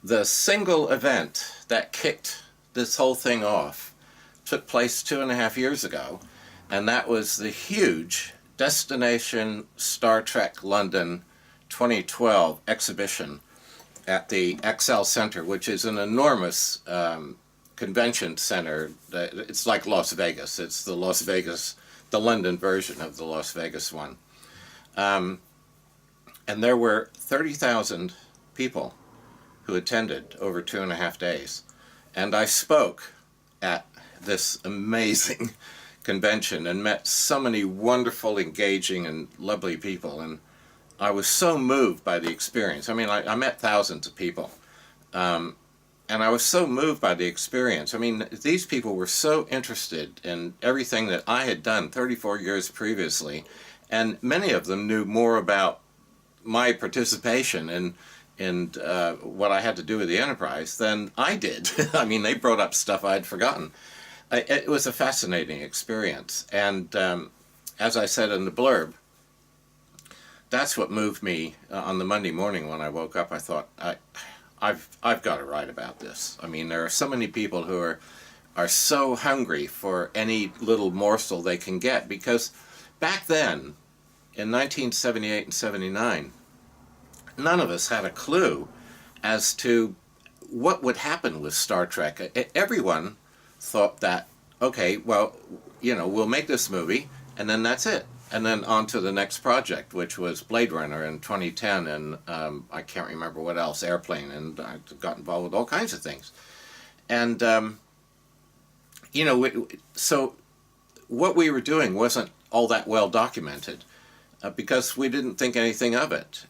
The single event that kicked this whole thing off took place 2.5 years ago, and that was the huge Destination Star Trek London 2012 exhibition at the ExCeL Center, which is an enormous convention center. It's like Las Vegas. It's the London version of the Las Vegas one. And there were 30,000 people who attended over 2.5 days. And I spoke at this amazing convention and met so many wonderful, engaging, and lovely people. And I was so moved by the experience. I mean, I met thousands of people. And I was so moved by the experience. I mean, these people were so interested in everything that I had done 34 years previously. And many of them knew more about my participation in what I had to do with the Enterprise than I did. I mean, they brought up stuff I'd forgotten. It was a fascinating experience. And as I said in the blurb, that's what moved me on the Monday morning when I woke up. I thought, I've got to write about this. I mean, there are so many people who are so hungry for any little morsel they can get, because back then, in 1978 and 79, none of us had a clue as to what would happen with Star Trek. Everyone thought that, okay, well, we'll make this movie, and then that's it. And then on to the next project, which was Blade Runner in 2010, and I can't remember what else, Airplane, and I got involved with all kinds of things. And, so what we were doing wasn't all that well documented, because we didn't think anything of it.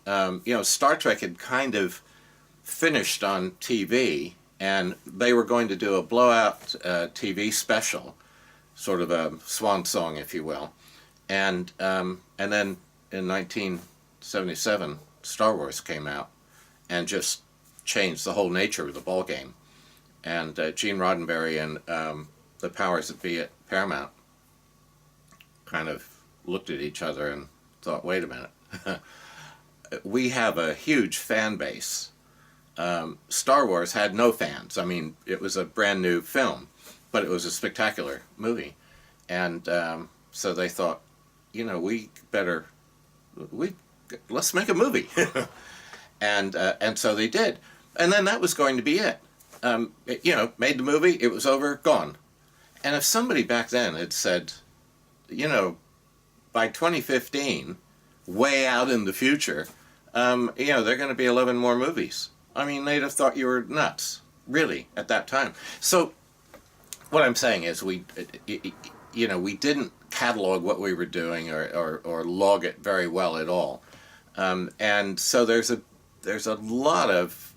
Star Trek had kind of finished on TV, and they were going to do a blowout TV special, sort of a swan song, if you will. And then in 1977, Star Wars came out and just changed the whole nature of the ballgame. And Gene Roddenberry and the powers that be at Paramount kind of looked at each other and thought, wait a minute, we have a huge fan base. Star Wars had no fans. I mean, it was a brand new film, but it was a spectacular movie. And so they thought, let's make a movie. And so they did. And then that was going to be it. Made the movie, it was over, gone. And if somebody back then had said, by 2015, way out in the future, there are going to be 11 more movies. I mean, they'd have thought you were nuts, really, at that time. So what I'm saying is we didn't catalog what we were doing or log it very well at all. And so there's a lot of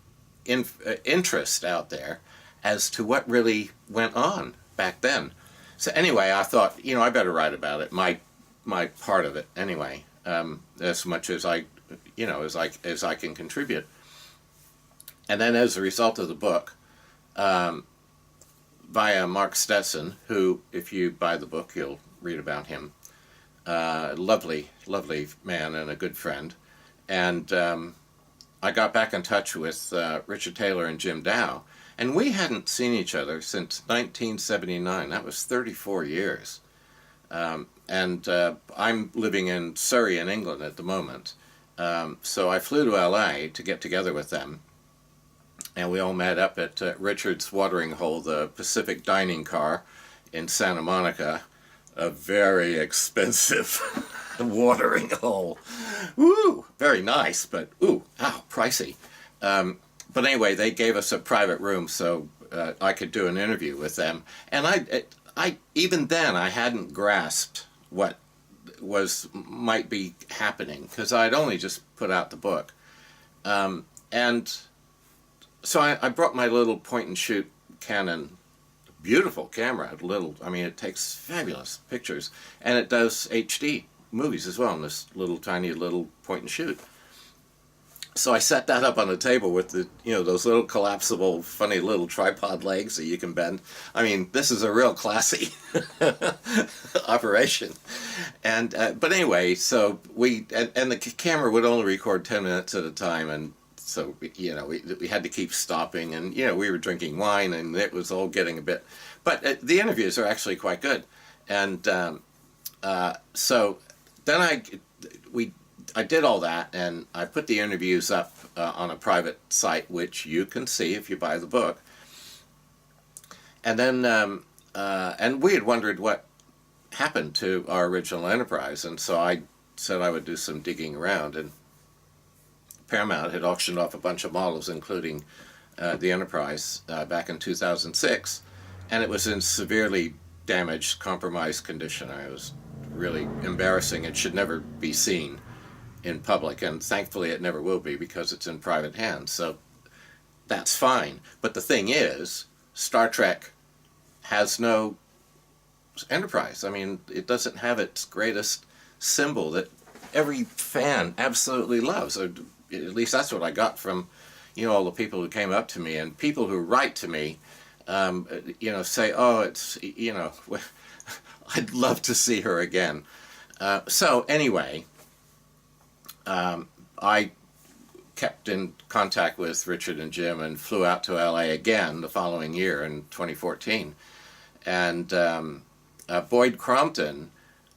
interest out there as to what really went on back then. So anyway, I thought, I better write about it, my part of it anyway, as much as I can contribute. And then as a result of the book, via Mark Stetson, who, if you buy the book, you'll read about him. Lovely, lovely man and a good friend. And I got back in touch with Richard Taylor and Jim Dow, and we hadn't seen each other since 1979. That was 34 years. And I'm living in Surrey in England at the moment. So I flew to LA to get together with them. And we all met up at Richard's watering hole, the Pacific Dining Car in Santa Monica. A very expensive watering hole. Woo! Very nice, but pricey. But anyway, they gave us a private room so I could do an interview with them. And I even then I hadn't grasped what might be happening, because I'd only just put out the book. And so I brought my little point-and-shoot Canon, beautiful camera, it takes fabulous pictures, and it does HD movies as well in this tiny little point-and-shoot. So I set that up on the table with those little collapsible, funny little tripod legs that you can bend. I mean, this is a real classy operation. And but anyway, so and the camera would only record 10 minutes at a time, and so we had to keep stopping, and we were drinking wine, and it was all getting a bit. But the interviews are actually quite good, and so then I did all that, and I put the interviews up on a private site, which you can see if you buy the book. And then and we had wondered what happened to our original Enterprise, and so I said I would do some digging around, and Paramount had auctioned off a bunch of models, including the Enterprise, back in 2006, and it was in severely damaged, compromised condition. It was really embarrassing. It should never be seen in public, and thankfully it never will be, because it's in private hands, so that's fine. But the thing is, Star Trek has no Enterprise. I mean, it doesn't have its greatest symbol that every fan absolutely loves. Or at least that's what I got from, all the people who came up to me, and people who write to me, say, oh, it's, I'd love to see her again. So anyway, I kept in contact with Richard and Jim and flew out to LA again the following year in 2014. And Boyd Crompton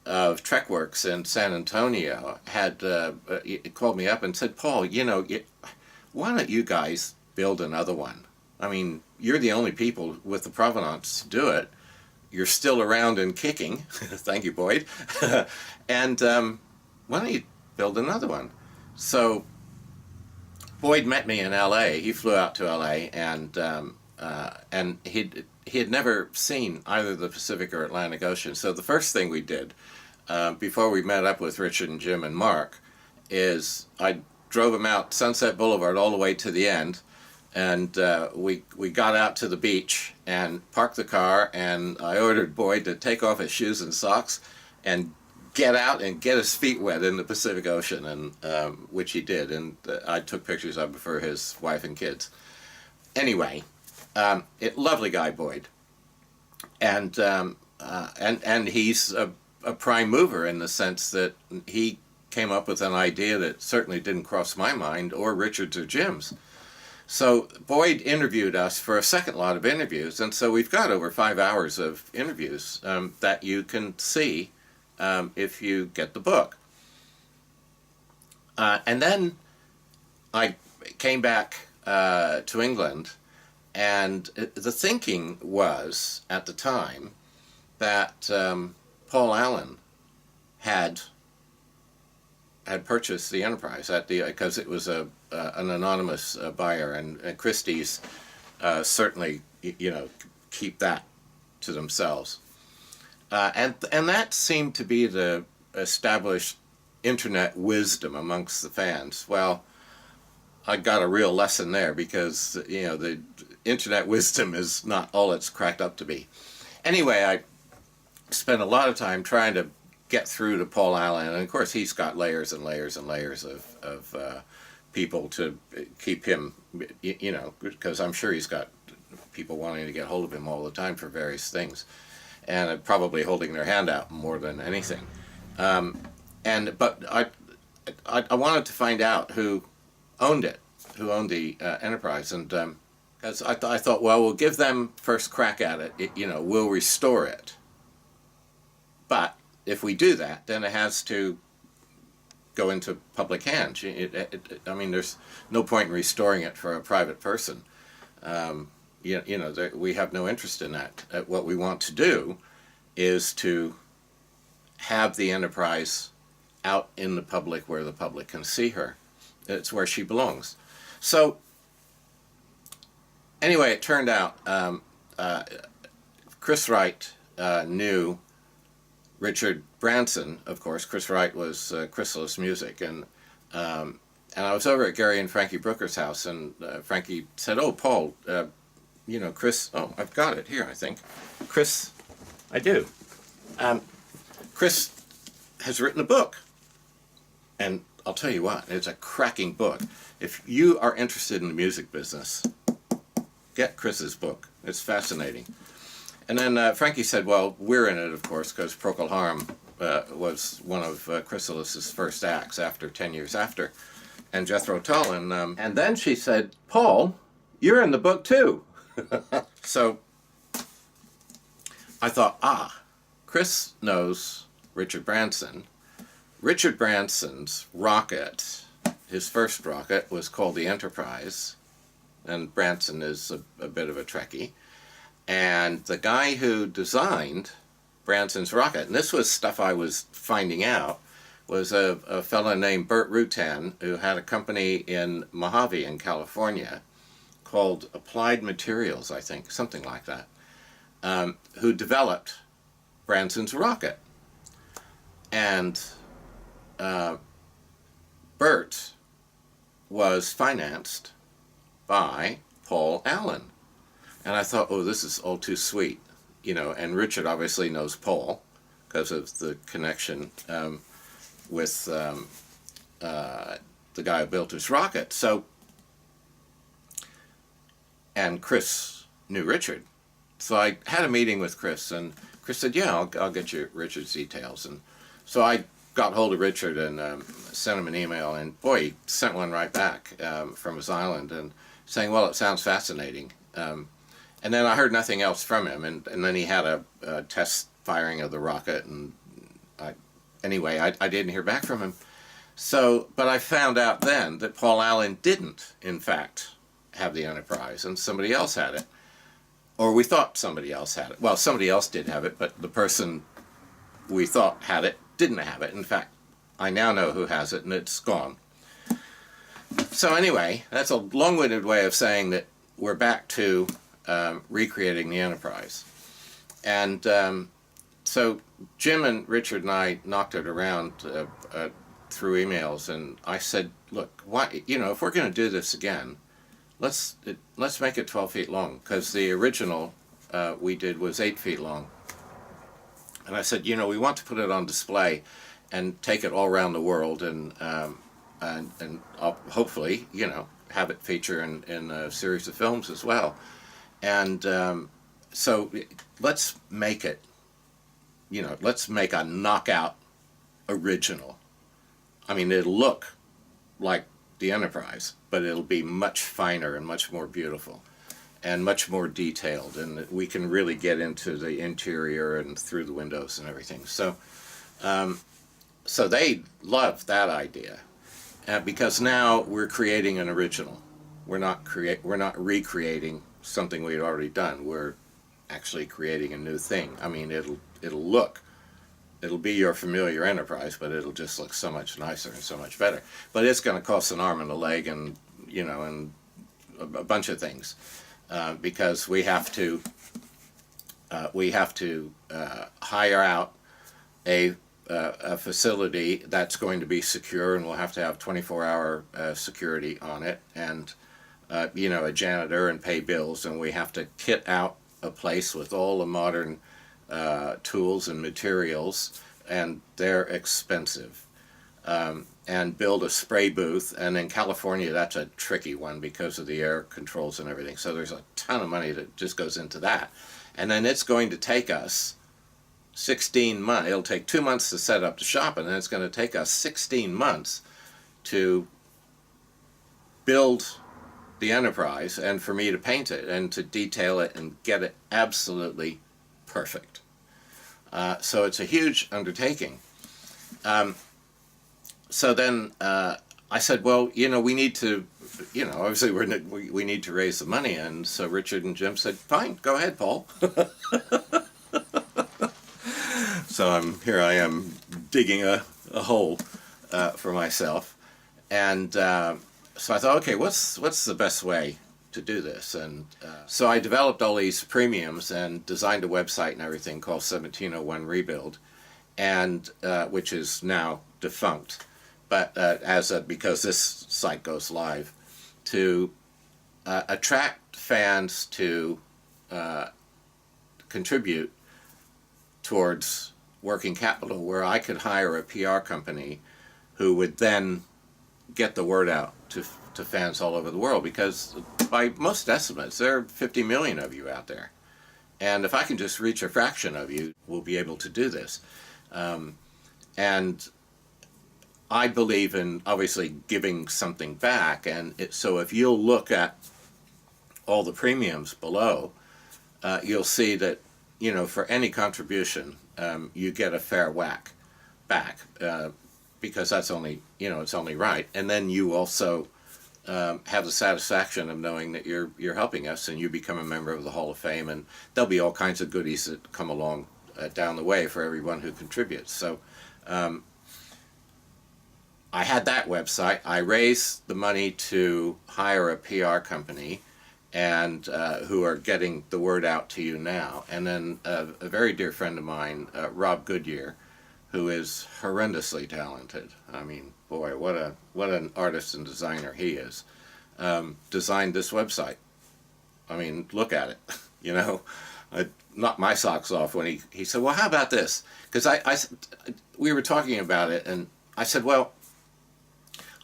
of TrekWorks in San Antonio had called me up and said, Paul, why don't you guys build another one? I mean, you're the only people with the provenance to do it. You're still around and kicking. Thank you, Boyd. And why don't you build another one? So Boyd met me in L.A. He flew out to L.A. and he had never seen either the Pacific or Atlantic Ocean. So the first thing we did before we met up with Richard and Jim and Mark is I drove him out Sunset Boulevard all the way to the end, and we got out to the beach and parked the car, and I ordered Boyd to take off his shoes and socks and get out and get his feet wet in the Pacific Ocean, and which he did, and I took pictures of him for his wife and kids. Anyway, lovely guy, Boyd, and he's a prime mover in the sense that he came up with an idea that certainly didn't cross my mind or Richard's or Jim's. So Boyd interviewed us for a second lot of interviews, and so we've got over 5 hours of interviews that you can see if you get the book. And then I came back to England, and the thinking was, at the time, that Paul Allen had purchased the Enterprise because it was an anonymous buyer, and Christie's certainly keep that to themselves, and that seemed to be the established internet wisdom amongst the fans. Well, I got a real lesson there, because the internet wisdom is not all it's cracked up to be. Anyway, I spent a lot of time trying to get through to Paul Allen, and of course he's got layers and layers and layers of people to keep him, because I'm sure he's got people wanting to get hold of him all the time for various things, and probably holding their hand out more than anything. But I wanted to find out who owned it, who owned the Enterprise, and because I thought, well, we'll give them first crack at it. We'll restore it. But if we do that, then it has to go into public hands. I mean, there's no point in restoring it for a private person. We have no interest in that. What we want to do is to have the Enterprise out in the public where the public can see her. It's where she belongs. So anyway, it turned out Chris Wright knew Richard Branson, of course. Chris Wright was Chrysalis Music, and I was over at Gary and Frankie Brooker's house, and Frankie said, "Oh, Paul, Chris." Oh, I've got it here, I think. Chris, I do. Chris has written a book, and I'll tell you what, it's a cracking book. If you are interested in the music business, get Chris's book. It's fascinating. And then Frankie said, well, we're in it, of course, because Procol Harum was one of Chrysalis's first acts 10 years after. and Jethro Tull. And then she said, Paul, you're in the book too. So I thought, Chris knows Richard Branson. Richard Branson's rocket, his first rocket, was called the Enterprise. And Branson is a bit of a Trekkie. And the guy who designed Branson's rocket, and this was stuff I was finding out, was a fellow named Burt Rutan, who had a company in Mojave in California called Applied Materials, I think, something like that, who developed Branson's rocket. And Burt was financed by Paul Allen. And I thought, oh, this is all too sweet, and Richard obviously knows Paul because of the connection with the guy who built his rocket. So, and Chris knew Richard. So I had a meeting with Chris, and Chris said, yeah, I'll get you Richard's details. And so I got hold of Richard and sent him an email, and boy, he sent one right back from his island and saying, well, it sounds fascinating. And then I heard nothing else from him, and then he had a test firing of the rocket, and I didn't hear back from him. So, but I found out then that Paul Allen didn't, in fact, have the Enterprise, and somebody else had it. Or we thought somebody else had it. Well, somebody else did have it, but the person we thought had it didn't have it. In fact, I now know who has it, and it's gone. So anyway, that's a long-winded way of saying that we're back to recreating the Enterprise. And so Jim and Richard and I knocked it around through emails, and I said, look, why, if we're going to do this again, let's make it 12 feet long, because the original we did was 8 feet long. And I said, we want to put it on display and take it all around the world, and I'll hopefully, have it feature in a series of films as well. And so let's make it, let's make a knockout original. I mean, it'll look like the Enterprise, but it'll be much finer and much more beautiful and much more detailed, and we can really get into the interior and through the windows and everything. So so they loved that idea, because now we're creating an original. We're not recreating something we'd already done. We're actually creating a new thing. I mean, it'll be your familiar Enterprise, but it'll just look so much nicer and so much better. But it's going to cost an arm and a leg, and and a bunch of things, because we have to hire out a facility that's going to be secure, and we'll have to have 24-hour security on it, and a janitor, and pay bills, and we have to kit out a place with all the modern tools and materials, and they're expensive. And build a spray booth, and in California that's a tricky one because of the air controls and everything, so there's a ton of money that just goes into that. And then it's going to take us 16 months. It'll take 2 months to set up the shop, and then it's going to take us 16 months to build the Enterprise, and for me to paint it and to detail it and get it absolutely perfect. So it's a huge undertaking. So then I said, well, we need to, obviously we need to raise the money. And so Richard and Jim said, fine, go ahead, Paul. So here I am digging a hole for myself. And so I thought, okay, what's the best way to do this? And so I developed all these premiums and designed a website and everything called 1701 Rebuild, and which is now defunct. But because this site goes live, to attract fans to contribute towards working capital, where I could hire a PR company who would then get the word out to fans all over the world, because by most estimates there are 50 million of you out there, and if I can just reach a fraction of you, we'll be able to do this. And I believe in obviously giving something back, and so if you'll look at all the premiums below, you'll see that, you know, for any contribution, you get a fair whack back, because that's only, you know, it's only right. And then you also have the satisfaction of knowing that you're helping us, and you become a member of the Hall of Fame, and there'll be all kinds of goodies that come along down the way for everyone who contributes. So I had that website. I raised the money to hire a PR company, and who are getting the word out to you now. And then a very dear friend of mine, Rob Goodyear, who is horrendously talented. I mean, boy, what an artist and designer he is. Designed this website. I mean, look at it. You know, I knocked my socks off when he said, well, how about this? Because we were talking about it, and I said, well,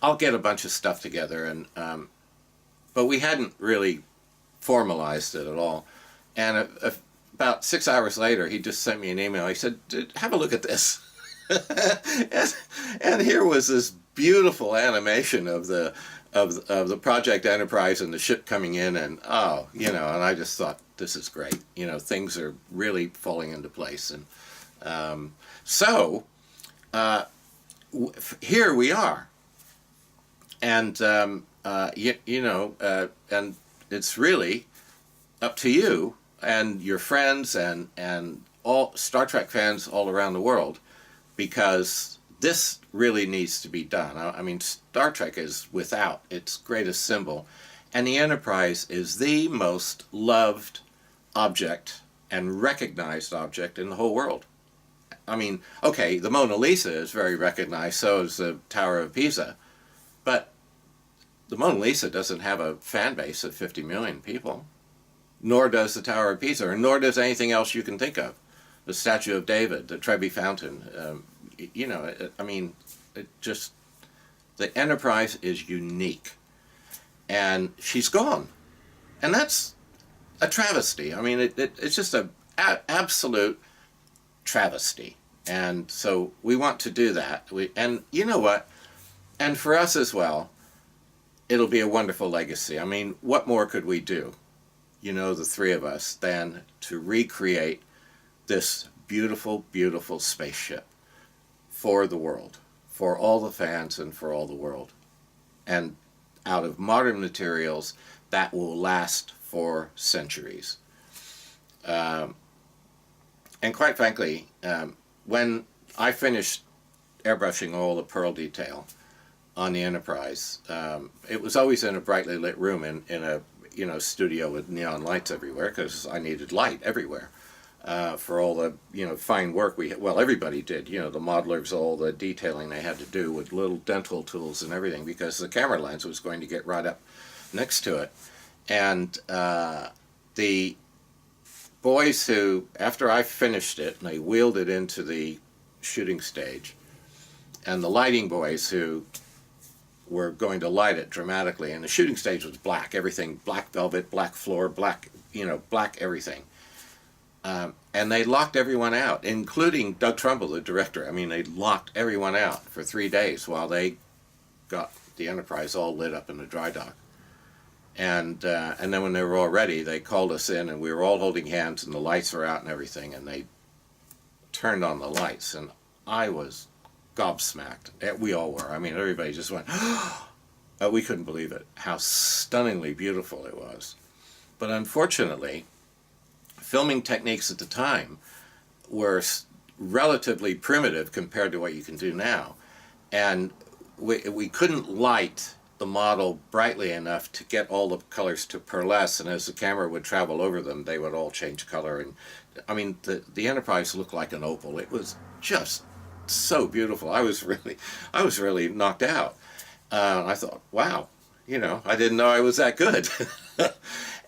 I'll get a bunch of stuff together, and but we hadn't really formalized it at all. And about 6 hours later, he just sent me an email. He said, have a look at this. and here was this beautiful animation of the Project Enterprise and the ship coming in, and oh, you know, and I just thought, this is great. You know, things are really falling into place. And so here we are. And you know, and it's really up to you and your friends and all Star Trek fans all around the world, because this really needs to be done. I mean, Star Trek is without its greatest symbol, and the Enterprise is the most loved object and recognized object in the whole world. I mean, okay, the Mona Lisa is very recognized, so is the Tower of Pisa, but the Mona Lisa doesn't have a fan base of 50 million people, nor does the Tower of Pisa, or nor does anything else you can think of. The Statue of David, the Trevi Fountain, you know, I mean, it just, the Enterprise is unique. And she's gone. And that's a travesty. I mean, it's just an absolute travesty. And so we want to do that. And you know what? And for us as well, it'll be a wonderful legacy. I mean, what more could we do, you know, the three of us, than to recreate this beautiful, beautiful spaceship for the world, for all the fans and for all the world. And out of modern materials that will last for centuries. And quite frankly, when I finished airbrushing all the pearl detail on the Enterprise, it was always in a brightly lit room in a, you know, studio with neon lights everywhere, because I needed light everywhere for all the, you know, fine work well, everybody did, you know, the modelers, all the detailing they had to do with little dental tools and everything, because the camera lens was going to get right up next to it. And the boys who, after I finished it, and they wheeled it into the shooting stage, and the lighting boys who were going to light it dramatically, and the shooting stage was black, everything, black velvet, black floor, black, you know, black everything. And they locked everyone out, including Doug Trumbull, the director. I mean, they locked everyone out for 3 days while they got the Enterprise all lit up in the dry dock. And then when they were all ready, they called us in, and we were all holding hands, and the lights were out and everything, and they turned on the lights, and I was gobsmacked. We all were. I mean, everybody just went, we couldn't believe it, how stunningly beautiful it was. But unfortunately, filming techniques at the time were relatively primitive compared to what you can do now. And we couldn't light the model brightly enough to get all the colors to pearlesce, and as the camera would travel over them, they would all change color. And I mean, the Enterprise looked like an opal. It was just so beautiful. I was really knocked out. I thought, wow, you know, I didn't know I was that good.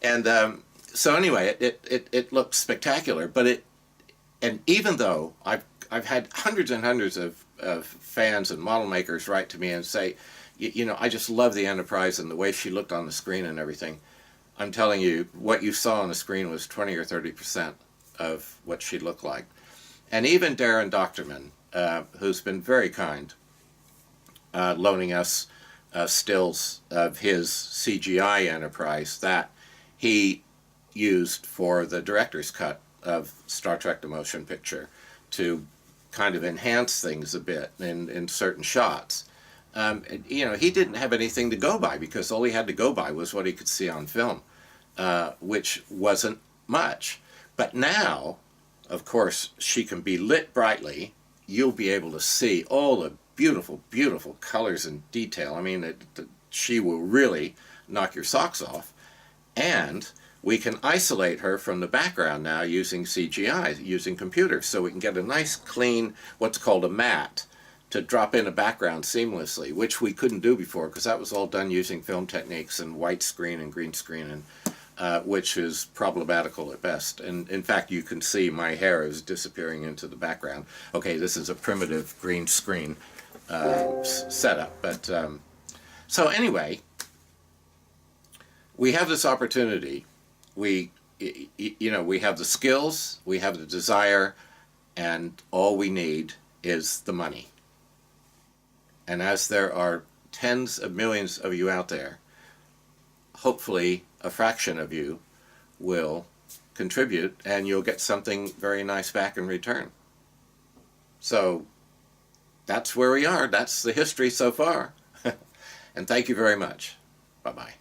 And so anyway, it looked spectacular. But and even though I've had hundreds and hundreds of fans and model makers write to me and say, you know, I just love the Enterprise and the way she looked on the screen and everything. I'm telling you, what you saw on the screen was 20 or 30% of what she looked like. And even Darren Doctorman, who's been very kind, loaning us stills of his CGI enterprise that he used for the director's cut of Star Trek the Motion Picture to kind of enhance things a bit in certain shots. He didn't have anything to go by because all he had to go by was what he could see on film, which wasn't much. But now, of course, she can be lit brightly. You'll be able to see all the beautiful, beautiful colors and detail. I mean, she will really knock your socks off. And we can isolate her from the background now using CGI, using computers, so we can get a nice, clean, what's called a matte, to drop in a background seamlessly, which we couldn't do before because that was all done using film techniques and white screen and green screen, and which is problematical at best. And in fact, you can see my hair is disappearing into the background. Okay, this is a primitive green screen setup. But so anyway, we have this opportunity. We have the skills, we have the desire, and all we need is the money. And as there are tens of millions of you out there, hopefully a fraction of you will contribute and you'll get something very nice back in return. So that's where we are. That's the history so far. And thank you very much. Bye-bye.